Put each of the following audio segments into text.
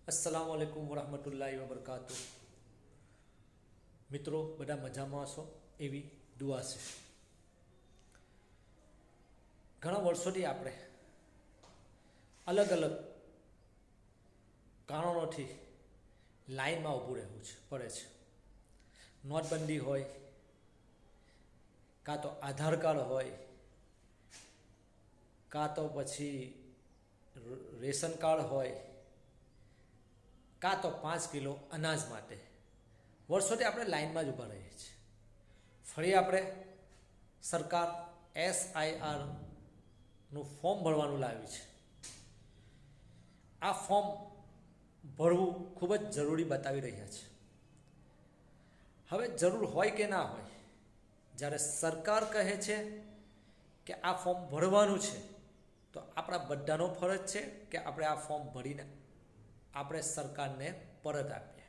अस्सलाम वालेकुम वरहमतुल्लाहि वबरकातुह। મિત્રો બધા મજામાં હશો એવી દુઆ છે। ઘણા વર્ષોથી આપણે અલગ અલગ કારણોથી લાઈનમાં ઊભું રહેવું પડે છે। નોટબંધી હોય, કાં તો આધાર કાર્ડ હોય, કાં તો પછી રેશન કાર્ડ હોય, કાં તો 5 કિલો અનાજ માટે વર્ષોથી આપણે લાઈનમાં જ ઊભા રહીએ છીએ। ફરી આપણે સરકાર SIRનું ફોર્મ ભરવાનું લાવી છે। આ ફોર્મ ભરવું ખૂબ જ જરૂરી બતાવી રહ્યા છે। હવે જરૂર હોય કે ના હોય, જ્યારે સરકાર કહે છે કે આ ફોર્મ ભરવાનું છે, તો આપણા બધાનો ફરજ છે કે આપણે આ ફોર્મ ભરીને આપણે સરકારને પરત આપીએ।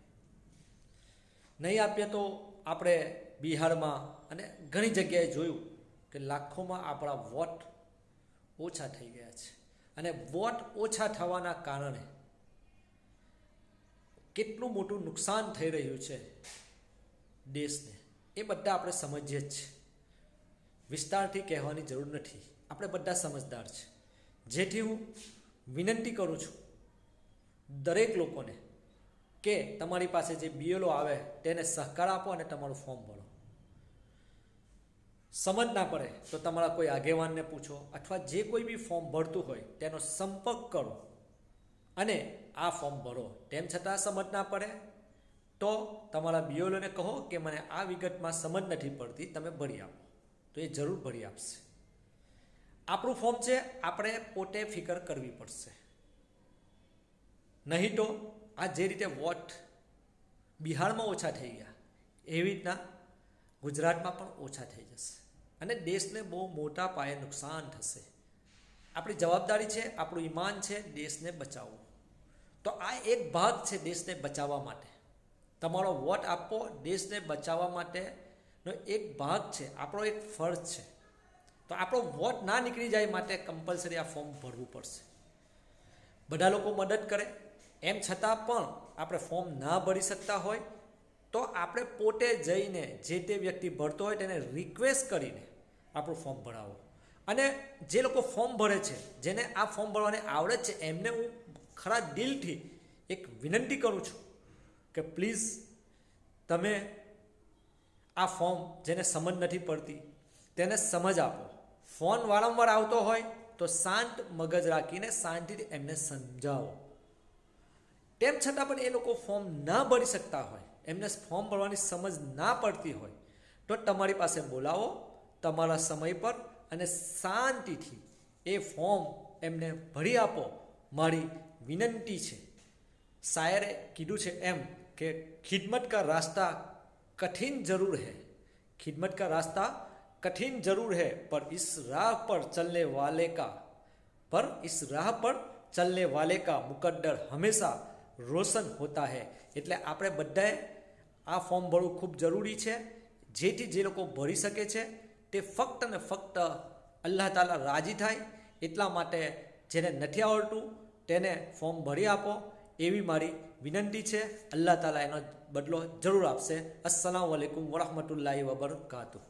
નહીં આપીએ તો આપણે બિહારમાં અને ઘણી જગ્યાએ જોયું કે લાખોમાં આપણા વોટ ઓછા થઈ ગયા છે, અને વોટ ઓછા થવાના કારણે કેટલું મોટું નુકસાન થઈ રહ્યું છે દેશને, એ બધા આપણે સમજીએ જ છીએ। વિસ્તારથી કહેવાની જરૂર નથી, આપણે બધા સમજદાર છે। જેથી હું વિનંતી કરું છું દરેક લોકોને કે તમારી પાસે જે BLO આવે તેને સહકાર આપો અને તમારું ફોર્મ ભરો। સમજ ના પડે તો તમારા કોઈ આગેવાનને પૂછો, અથવા જે કોઈ બી ફોર્મ ભરતું હોય તેનો સંપર્ક કરો અને આ ફોર્મ ભરો। તેમ છતાં સમજ ના પડે તો તમારા BLOને કહો કે મને આ વિગતમાં સમજ નથી પડતી, તમે ભરી આપો, તો એ જરૂર ભરી આપશે। આપણું ફોર્મ છે, આપણે પોતે ફિકર કરવી પડશે। નહીં તો આ જે રીતે વોટ બિહારમાં ઓછા થઈ ગયા, એવી રીતના ગુજરાતમાં પણ ઓછા થઈ જશે અને દેશને બહુ મોટા પાયે નુકસાન થશે। આપણી જવાબદારી છે, આપણું ઈમાન છે દેશને બચાવવું। તો આ એક ભાગ છે દેશને બચાવવા માટે, તમારો વોટ આપવો દેશને બચાવવા માટેનો એક ભાગ છે, આપણો એક ફરજ છે। તો આપણો વોટ ના નીકળી જાય માટે કમ્પલસરી આ ફોર્મ ભરવું પડશે। બધા લોકો મદદ કરે, એમ છતાં પણ આપણે ફોર્મ ના ભરી શકતા હોય તો આપણે પોતે જઈને જે તે વ્યક્તિ ભરતો હોય તેને રિક્વેસ્ટ કરીને આપણું ફોર્મ ભરાવો। અને જે લોકો ફોર્મ ભરે છે, જેને આ ફોર્મ ભરવાની આવડે છે, એમને હું ખરા દિલથી એક વિનંતી કરું છું કે પ્લીઝ તમે આ ફોર્મ જેને સમજ નથી પડતી તેને સમજ આપો। ફોન વારંવાર આવતો હોય તો શાંત મગજ રાખીને શાંતિથી એમને સમજાવો। તેમ છતાં પણ એ લોકો ફોર્મ ના ભરી શકતા હોય, એમને ફોર્મ ભરવાની સમજ ના પડતી હોય, તો તમારી પાસે બોલાવો તમારા સમય પર અને શાંતિથી એ ફોર્મ એમને ભરી આપો, મારી વિનંતી છે। શાયરે કીધું છે એમ કે ખિદમત કા રાસ્તા કઠિન જરૂર है, खिदमत का रास्ता कठिन जरूर है, पर इस राह पर चलने वाले का मुकद्दर हमेशा रोशन होता है। એટલે આપણે બધાએ આ ફોર્મ ભરવું ખૂબ જરૂરી છે, જેથી જે લોકો ભરી શકે છે તે ફક્ત ને ફક્ત અલ્લાહ તાલા રાજી થાય એટલા માટે જેને નથી આવડતું તેને ફોર્મ ભરી આપો એવી મારી વિનંતી છે। અલ્લાહ તાલા એનો બદલો જરૂર આપશે। અસ્સલામુ અલૈકુમ વરહમતુલ્લાહિ વબરકાતુહ।